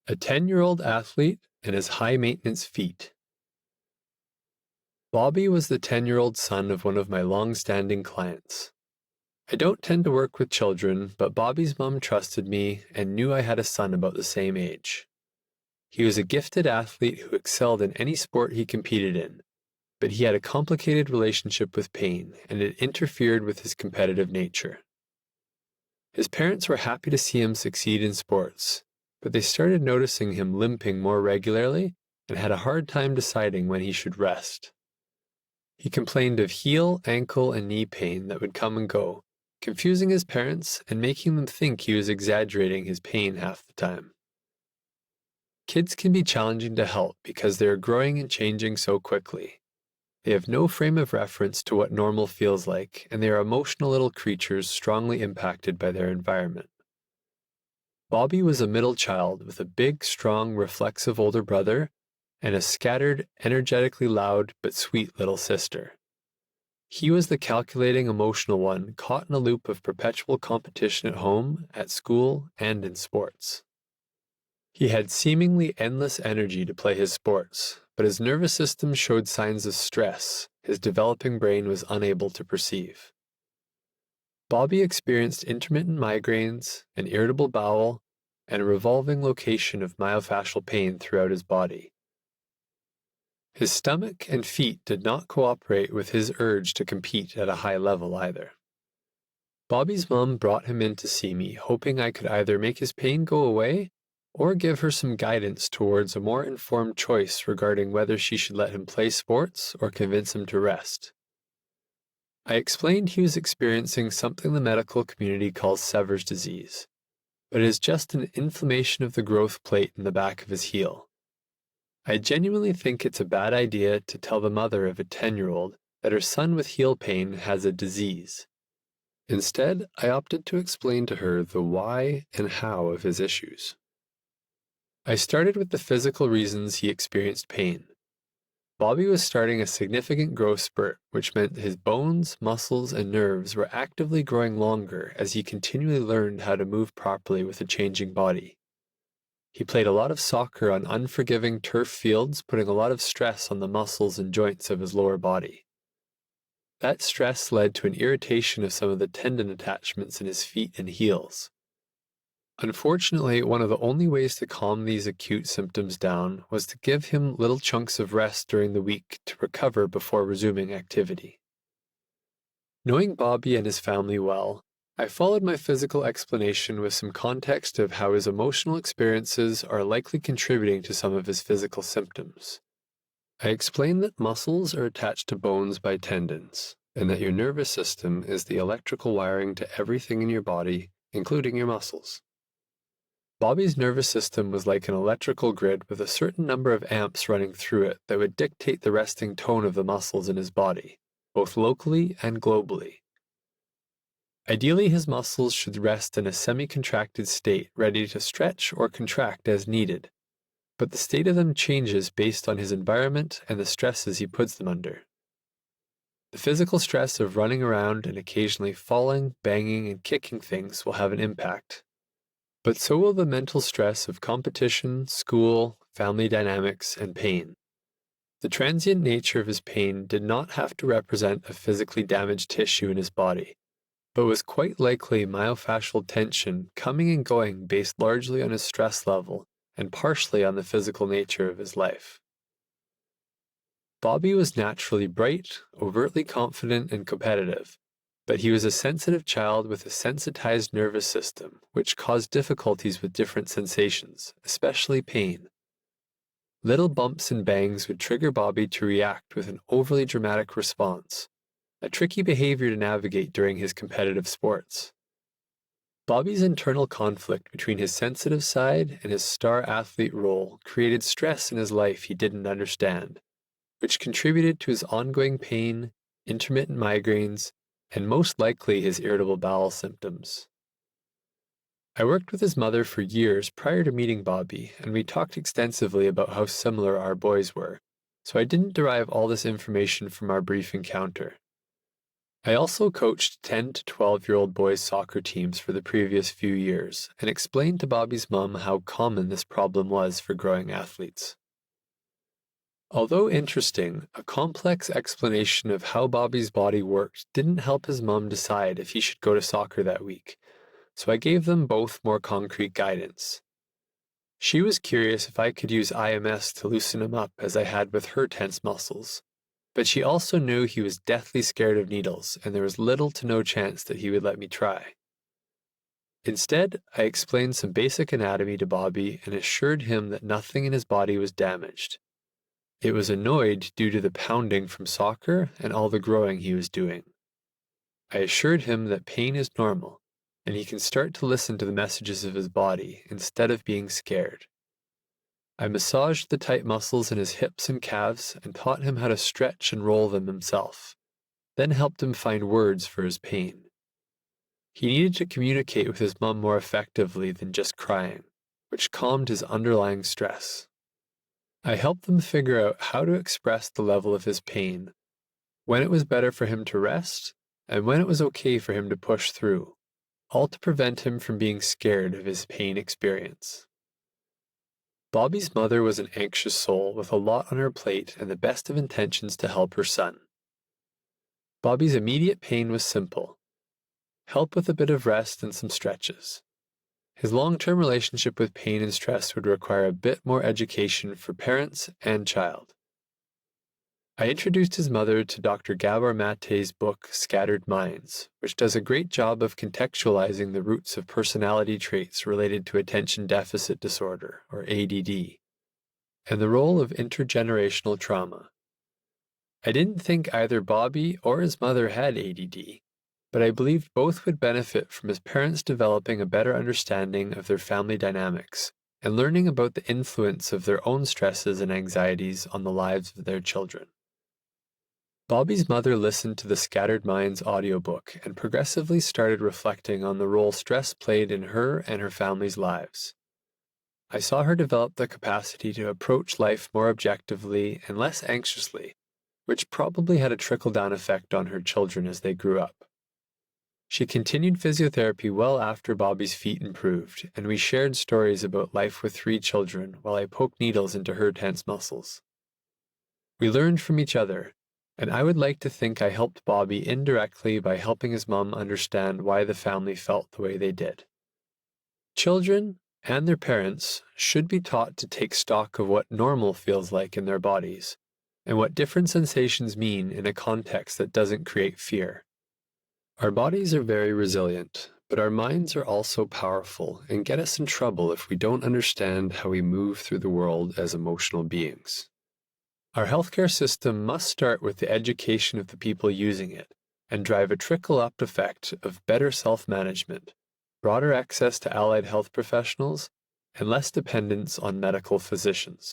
A 10-year-old athlete and his high-maintenance feet. Bobby was the 10-year-old son of one of my long-standing clients. I don't tend to work with children, but Bobby's mom trusted me and knew I had a son about the same age. He was a gifted athlete who excelled in any sport he competed in, but he had a complicated relationship with pain, and it interfered with his competitive nature. His parents were happy to see him succeed in sports, but they started noticing him limping more regularly and had a hard time deciding when he should rest. He complained of heel, ankle, and knee pain that would come and go, confusing his parents and making them think he was exaggerating his pain half the time. Kids can be challenging to help because they are growing and changing so quickly. They have no frame of reference to what normal feels like, and they are emotional little creatures strongly impacted by their environment. Bobby was a middle child with a big, strong, reflexive older brother and a scattered, energetically loud but sweet little sister. He was the calculating, emotional one, caught in a loop of perpetual competition at home, at school, and in sports. He had seemingly endless energy to play his sports, but his nervous system showed signs of stress his developing brain was unable to perceive. Bobby experienced intermittent migraines, an irritable bowel, and a revolving location of myofascial pain throughout his body. His stomach and feet did not cooperate with his urge to compete at a high level either. Bobby's mom brought him in to see me, hoping I could either make his pain go away or give her some guidance towards a more informed choice regarding whether she should let him play sports or convince him to rest. I explained he was experiencing something the medical community calls Sever's disease, but it is just an inflammation of the growth plate in the back of his heel. I genuinely think it's a bad idea to tell the mother of a 10-year-old that her son with heel pain has a disease. Instead, I opted to explain to her the why and how of his issues. I started with the physical reasons he experienced pain. Bobby was starting a significant growth spurt, which meant his bones, muscles, and nerves were actively growing longer as he continually learned how to move properly with a changing body. He played a lot of soccer on unforgiving turf fields, putting a lot of stress on the muscles and joints of his lower body. That stress led to an irritation of some of the tendon attachments in his feet and heels. Unfortunately, one of the only ways to calm these acute symptoms down was to give him little chunks of rest during the week to recover before resuming activity. Knowing Bobby and his family well, I followed my physical explanation with some context of how his emotional experiences are likely contributing to some of his physical symptoms. I explained that muscles are attached to bones by tendons, and that your nervous system is the electrical wiring to everything in your body, including your muscles. Bobby's nervous system was like an electrical grid with a certain number of amps running through it that would dictate the resting tone of the muscles in his body, both locally and globally. Ideally, his muscles should rest in a semi-contracted state, ready to stretch or contract as needed, but the state of them changes based on his environment and the stresses he puts them under. The physical stress of running around and occasionally falling, banging, and kicking things will have an impact. But so will the mental stress of competition, school, family dynamics, and pain. The transient nature of his pain did not have to represent a physically damaged tissue in his body, but was quite likely myofascial tension coming and going based largely on his stress level and partially on the physical nature of his life. Bobby was naturally bright, overtly confident, and competitive, but he was a sensitive child with a sensitized nervous system, which caused difficulties with different sensations, especially pain. Little bumps and bangs would trigger Bobby to react with an overly dramatic response, a tricky behavior to navigate during his competitive sports. Bobby's internal conflict between his sensitive side and his star athlete role created stress in his life he didn't understand, which contributed to his ongoing pain, intermittent migraines, and most likely his irritable bowel symptoms. I worked with his mother for years prior to meeting Bobby, and we talked extensively about how similar our boys were, so I didn't derive all this information from our brief encounter. I also coached 10 to 12-year-old boys' soccer teams for the previous few years and explained to Bobby's mom how common this problem was for growing athletes. Although interesting, a complex explanation of how Bobby's body worked didn't help his mom decide if he should go to soccer that week, so I gave them both more concrete guidance. She was curious if I could use IMS to loosen him up as I had with her tense muscles, but she also knew he was deathly scared of needles and there was little to no chance that he would let me try. Instead, I explained some basic anatomy to Bobby and assured him that nothing in his body was damaged. It was annoyed due to the pounding from soccer and all the growing he was doing. I assured him that pain is normal, and he can start to listen to the messages of his body instead of being scared. I massaged the tight muscles in his hips and calves and taught him how to stretch and roll them himself, then helped him find words for his pain. He needed to communicate with his mom more effectively than just crying, which calmed his underlying stress. I helped them figure out how to express the level of his pain, when it was better for him to rest, and when it was okay for him to push through, all to prevent him from being scared of his pain experience. Bobby's mother was an anxious soul with a lot on her plate and the best of intentions to help her son. Bobby's immediate pain was simple: help with a bit of rest and some stretches. His long-term relationship with pain and stress would require a bit more education for parents and child. I introduced his mother to Dr. Gabor Mate's book, Scattered Minds, which does a great job of contextualizing the roots of personality traits related to attention deficit disorder, or ADD, and the role of intergenerational trauma. I didn't think either Bobby or his mother had ADD, but I believed both would benefit from his parents developing a better understanding of their family dynamics and learning about the influence of their own stresses and anxieties on the lives of their children. Bobby's mother listened to the Scattered Minds audiobook and progressively started reflecting on the role stress played in her and her family's lives. I saw her develop the capacity to approach life more objectively and less anxiously, which probably had a trickle-down effect on her children as they grew up. She continued physiotherapy well after Bobby's feet improved, and we shared stories about life with 3 children while I poked needles into her tense muscles. We learned from each other, and I would like to think I helped Bobby indirectly by helping his mom understand why the family felt the way they did. Children and their parents should be taught to take stock of what normal feels like in their bodies, and what different sensations mean in a context that doesn't create fear. Our bodies are very resilient, but our minds are also powerful and get us in trouble if we don't understand how we move through the world as emotional beings. Our healthcare system must start with the education of the people using it and drive a trickle-up effect of better self-management, broader access to allied health professionals, and less dependence on medical physicians.